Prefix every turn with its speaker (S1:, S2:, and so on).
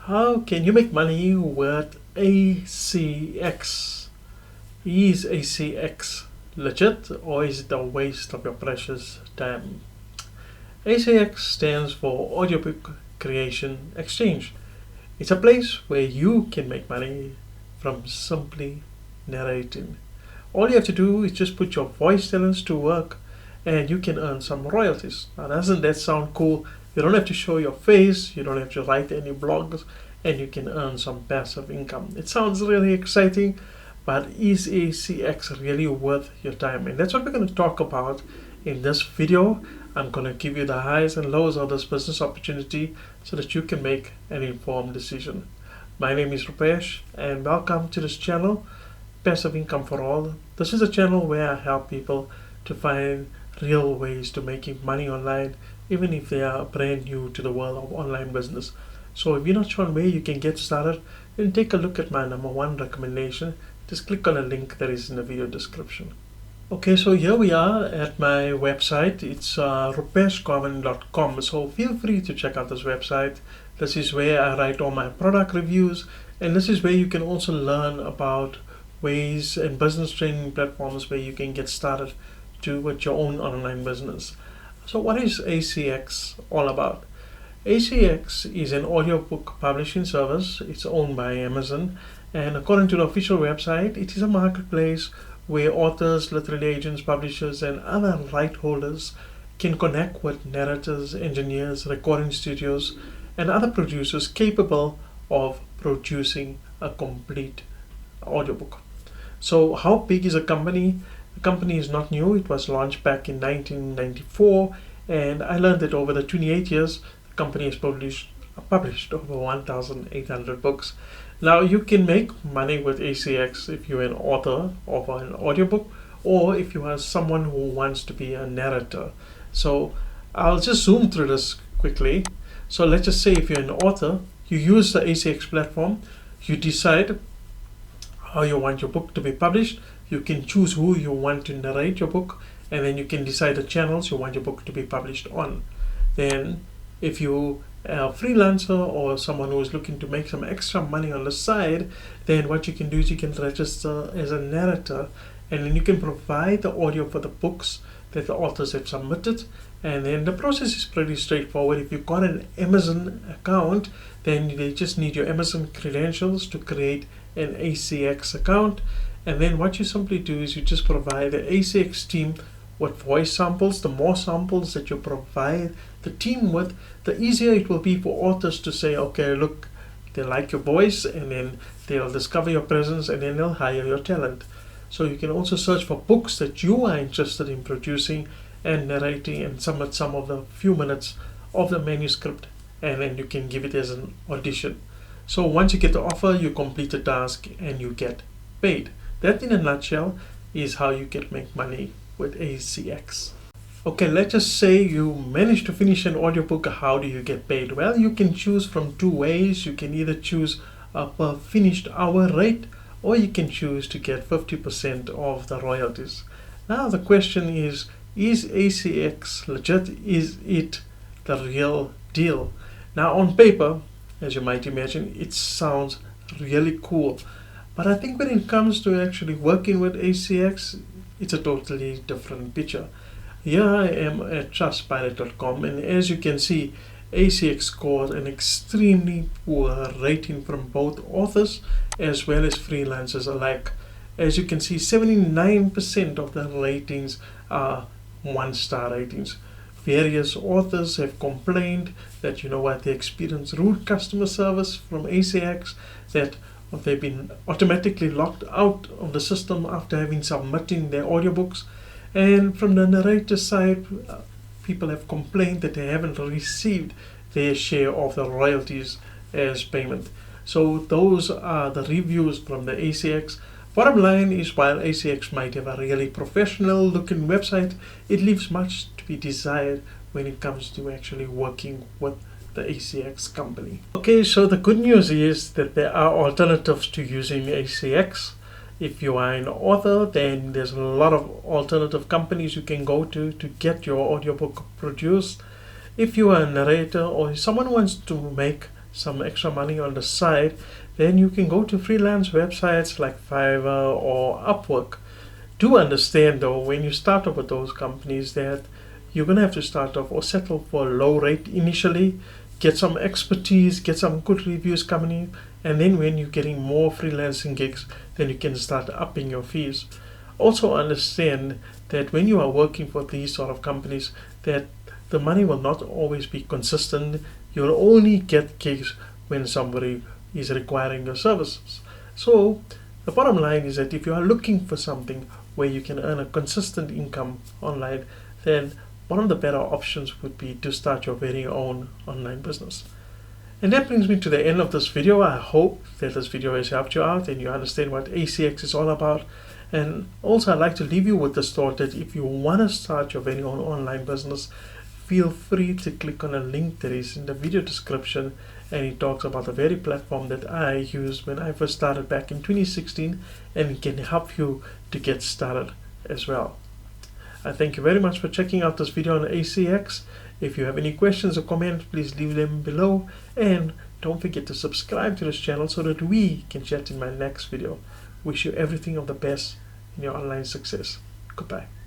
S1: How can you make money with ACX? Is ACX legit, or is it a waste of your precious time? ACX stands for Audiobook Creation Exchange. It's a place where you can make money from simply narrating. All you have to do is just put your voice talents to work and you can earn some royalties. Now, doesn't that sound cool? You don't have to show your face, you don't have to write any blogs, and you can earn some passive income. It sounds really exciting, but is ACX really worth your time? And that's what we're going to talk about in this video. I'm going to give you the highs and lows of this business opportunity so that you can make an informed decision. My name is Rupesh and welcome to this channel, Passive Income for All. This is a channel where I help people to find real ways to making money online, even if they are brand new to the world of online business. So if you're not sure where you can get started, then take a look at my #1 recommendation. Just click on a link that is in the video description. Okay, so here we are at my website. It's rupeshkovan.com. So feel free to check out this website. This is where I write all my product reviews, and this is where you can also learn about ways and business training platforms where you can get started with your own online business. So what is ACX all about? ACX is an audiobook publishing service. It's owned by Amazon, and according to the official website, it is a marketplace where authors, literary agents, publishers, and other right holders can connect with narrators, engineers, recording studios, and other producers capable of producing a complete audiobook. So how big is a company? The company is not new. It was launched back in 1994, and I learned that over the 28 years, the company has published over 1,800 books. Now you can make money with ACX if you're an author of an audiobook, or if you are someone who wants to be a narrator. So I'll just zoom through this quickly. So let's just say if you're an author, you use the ACX platform, you decide how you want your book to be published, you can choose who you want to narrate your book, and then you can decide the channels you want your book to be published on. Then if you a freelancer or someone who is looking to make some extra money on the side, then what you can do is you can register as a narrator, and then you can provide the audio for the books that the authors have submitted. And then the process is pretty straightforward. If you've got an Amazon account, then they just need your Amazon credentials to create an ACX account, and then what you simply do is you just provide the ACX team with voice samples. The more samples that you provide the team with, the easier it will be for authors to say, okay, look, they like your voice, and then they'll discover your presence, and then they'll hire your talent. So you can also search for books that you are interested in producing and narrating, and submit some of the few minutes of the manuscript, and then you can give it as an audition. So once you get the offer, you complete the task and you get paid. That in a nutshell is how you can make money with ACX. Okay, let's just say you manage to finish an audiobook. How do you get paid? Well, you can choose from two ways. You can either choose a per finished hour rate, or you can choose to get 50% of the royalties. Now the question is ACX legit? Is it the real deal? Now on paper, as you might imagine, it sounds really cool. But I think when it comes to actually working with ACX, it's a totally different picture. Here I am at trustpilot.com, and as you can see, ACX scored an extremely poor rating from both authors as well as freelancers alike. As you can see, 79% of the ratings are 1-star ratings. Various authors have complained that, they experience rude customer service from ACX, that they've been automatically locked out of the system after having submitting their audiobooks. And from the narrator side, people have complained that they haven't received their share of the royalties as payment. So those are the reviews from the ACX. Bottom line is, while ACX might have a really professional looking website, it leaves much to be desired when it comes to actually working with the ACX company. Okay, so the good news is that there are alternatives to using ACX. If you are an author, then there's a lot of alternative companies you can go to get your audiobook produced. If you are a narrator or someone wants to make some extra money on the side, then you can go to freelance websites like Fiverr or Upwork. Do understand though, when you start off with those companies, that you're going to have to start off or settle for a low rate initially, get some expertise, get some good reviews coming in, and then when you're getting more freelancing gigs, then you can start upping your fees. Also understand that when you are working for these sort of companies, that the money will not always be consistent. You'll only get gigs when somebody is requiring your services. So the bottom line is that if you are looking for something where you can earn a consistent income online, then one of the better options would be to start your very own online business. And that brings me to the end of this video. I hope that this video has helped you out and you understand what ACX is all about. And also I'd like to leave you with this thought that if you want to start your very own online business, feel free to click on a link that is in the video description, and it talks about the very platform that I used when I first started back in 2016, and it can help you to get started as well. I thank you very much for checking out this video on ACX. If you have any questions or comments, please leave them below, and don't forget to subscribe to this channel so that we can chat in my next video. Wish you everything of the best in your online success. Goodbye.